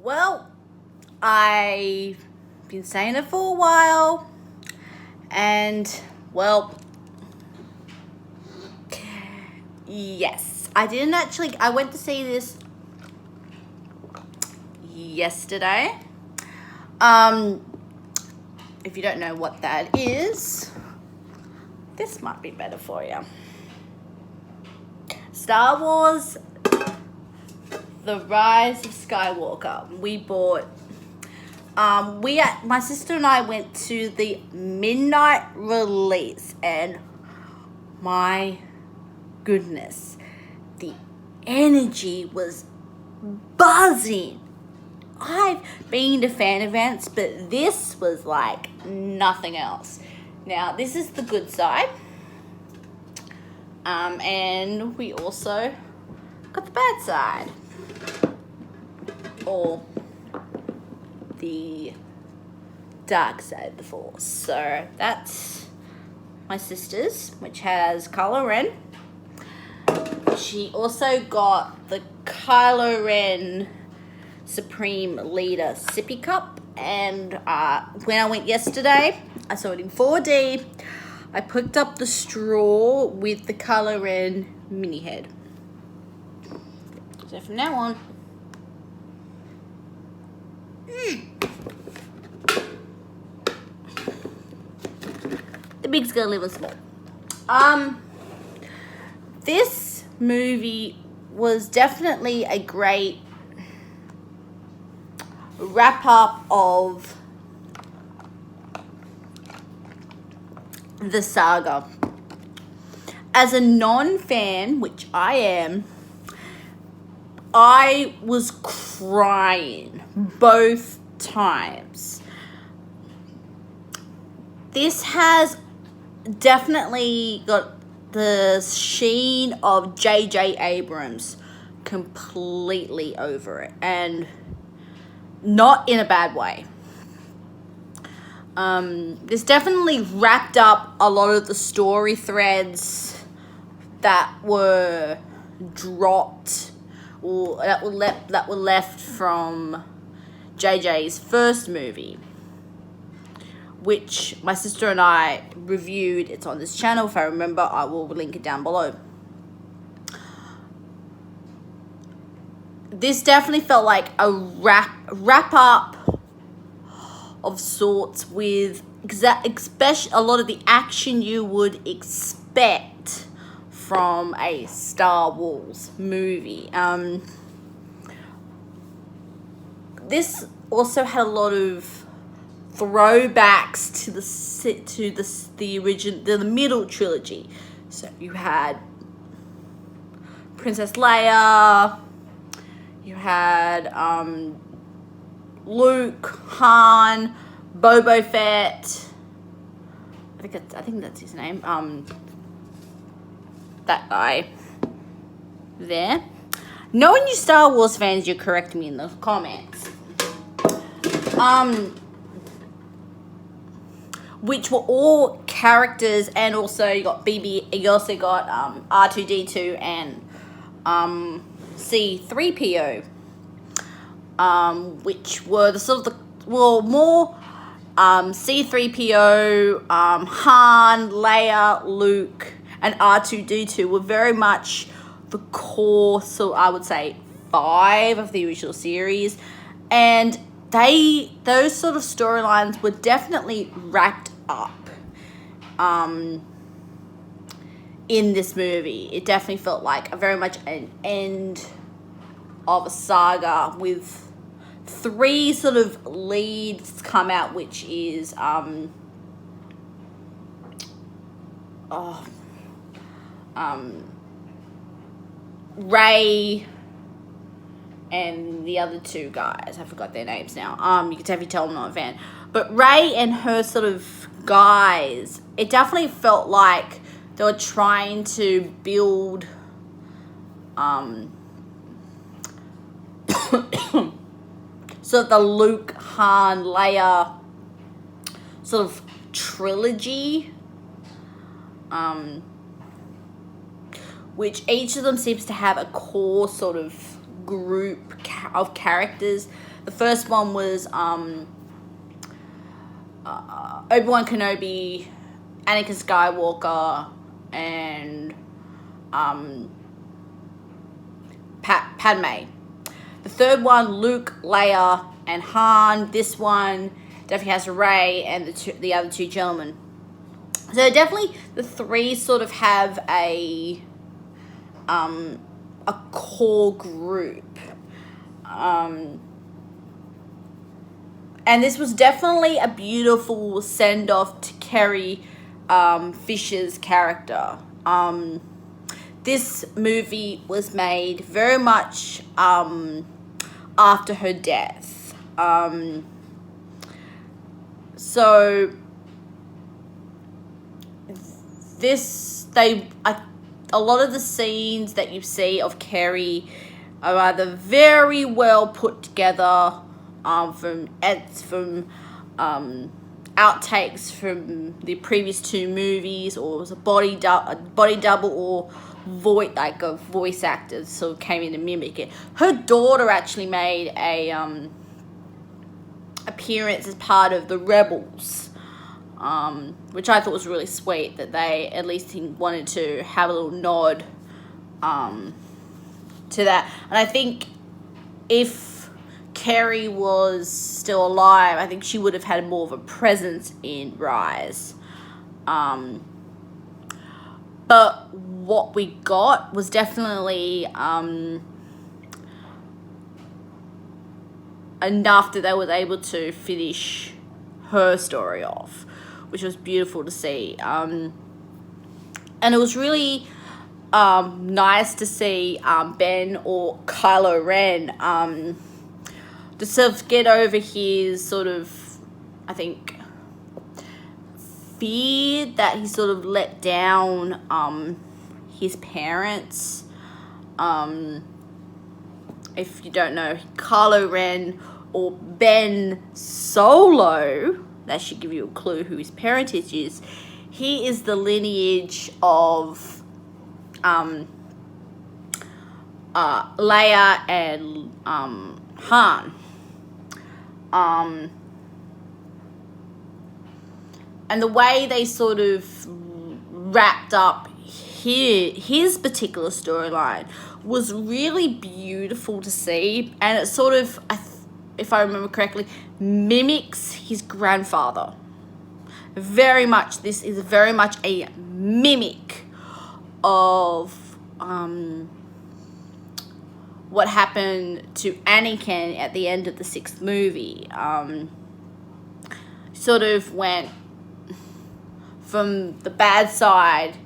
Well, I've been saying it for a while, and well, yes, I went to see this yesterday. If you don't know what that is, this might be better for you. Star Wars The Rise of Skywalker. My sister and I went to the midnight release, and my goodness, the energy was buzzing. I've been to fan events, but this was like nothing else. Now, this is the good side. And we also got the bad side. Or the dark side of the Force. So that's my sister's, which has Kylo Ren. She also got the Kylo Ren Supreme Leader sippy cup. And when I went yesterday, I saw it in 4D. I picked up the straw with the Kylo Ren mini head. So from now on, the big's gonna live in small. This movie was definitely a great wrap up of the saga. As a non-fan, which I am, I was crying both times. This has definitely got the sheen of J.J. Abrams completely over it, and not in a bad way. This definitely wrapped up a lot of the story threads that were dropped or that were left from JJ's first movie, which my sister and I reviewed. It's on this channel. If I remember, I will link it down below. This definitely felt like a wrap up of sorts, with especially a lot of the action you would expect from a Star Wars movie. This also had a lot of throwbacks to the original, the middle trilogy. So you had Princess Leia, you had Luke, Han, Boba Fett. I think that's his name. That guy there. Knowing you Star Wars fans, you correct me in the comments. Which were all characters, and also you also got R2D2 and C3PO. Which were the sort of more C3PO, Han, Leia, Luke, and R2D2 were very much the core, so I would say 5 of the original series, and those sort of storylines were definitely wrapped up in this movie. It definitely felt like very much an end of a saga, with 3 sort of leads come out, which is Rey and the other 2 guys. I forgot their names now. You can definitely tell I'm not a fan. But Rey and her sort of guys, it definitely felt like they were trying to build sort of the Luke, Han, Leia sort of trilogy, which each of them seems to have a core sort of group of characters. The first one was Obi-Wan Kenobi, Anakin Skywalker, and Padme. The third one, Luke, Leia, and Han. This one definitely has Rey and the other two gentlemen. So definitely the three sort of have a core group. And this was definitely a beautiful send-off to Carrie Fisher's character. This movie was made very much after her death. So a lot of the scenes that you see of Carrie are either very well put together from outtakes from the previous two movies, or it was a body double, or a voice actor sort of came in to mimic it. Her daughter actually made a appearance as part of the Rebels, which I thought was really sweet, that they at least wanted to have a little nod to that. And I think if Carrie was still alive, I think she would have had more of a presence in Rise. But what we got was definitely enough that they were able to finish her story off, which was beautiful to see. And it was really nice to see Ben, or Kylo Ren, to sort of get over his sort of, I think, fear that he sort of let down his parents. If you don't know, Kylo Ren, or Ben Solo, that should give you a clue who his parentage is. He is the lineage of Leia and Han. And the way they sort of wrapped up his particular storyline was really beautiful to see, and it sort of, if I remember correctly, mimics his grandfather. Very much, this is very much a mimic of what happened to Anakin at the end of the 6th movie. Sort of went from the bad side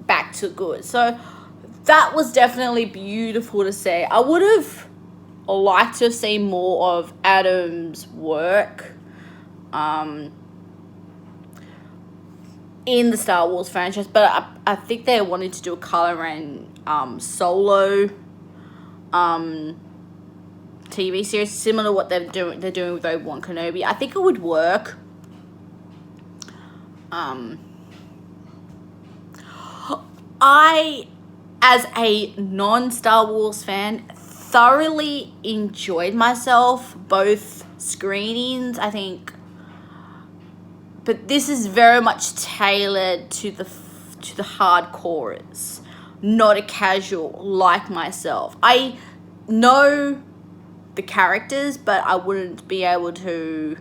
back to good. So that was definitely beautiful to see. I would have liked to have seen more of Adam's work in the Star Wars franchise, but I think they wanted to do a Kylo Ren solo TV series, similar to what they're doing with Obi-Wan Kenobi. I think it would work. I, as a non-Star Wars fan, thoroughly enjoyed myself, both screenings, I think. But this is very much tailored to the hardcorers, not a casual like myself. I know the characters, but I wouldn't be able to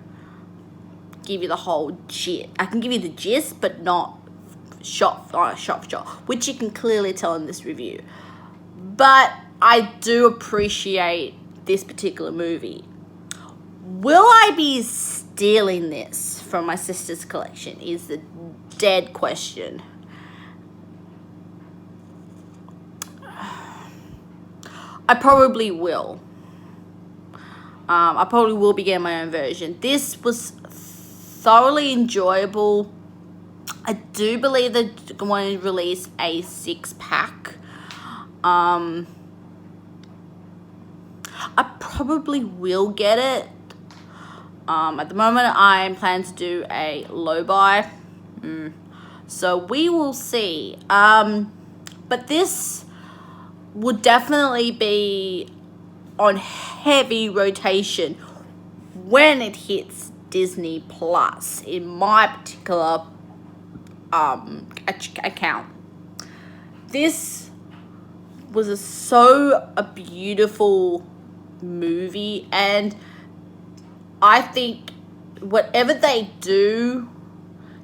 give you the whole gist. I can give you the gist, but not shot for shot, which you can clearly tell in this review. But I do appreciate this particular movie. Will I be stealing this from my sister's collection is the dead question. I probably will. I probably will be getting my own version. This was thoroughly enjoyable. I do believe they're going to release a 6-pack. I probably will get it. At the moment, I'm planning to do a low buy. So we will see. But this would definitely be on heavy rotation when it hits Disney Plus in my particular account. This was a beautiful movie, and I think whatever they do,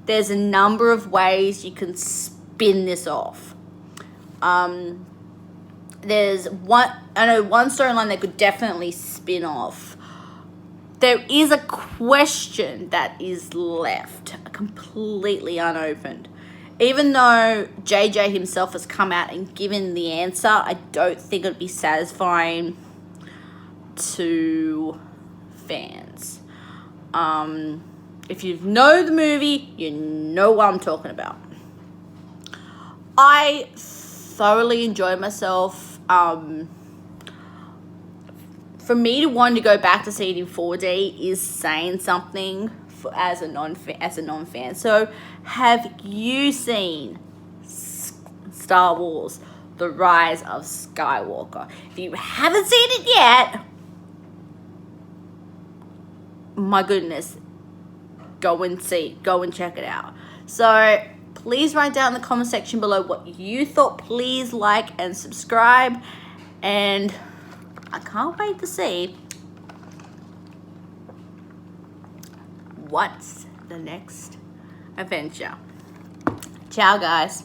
there's a number of ways you can spin this off. There's one storyline that could definitely spin off. There is a question that is left completely unopened. Even though JJ himself has come out and given the answer, I don't think it would be satisfying to fans. If you know the movie, you know what I'm talking about. I thoroughly enjoyed myself. For me to want to go back to see it in 4D is saying something as a non-fan. So, have you seen Star Wars: The Rise of Skywalker? If you haven't seen it yet, my goodness, go and check it out. So, please write down in the comment section below what you thought. Please like and subscribe, and I can't wait to see what's the next adventure. Ciao, guys.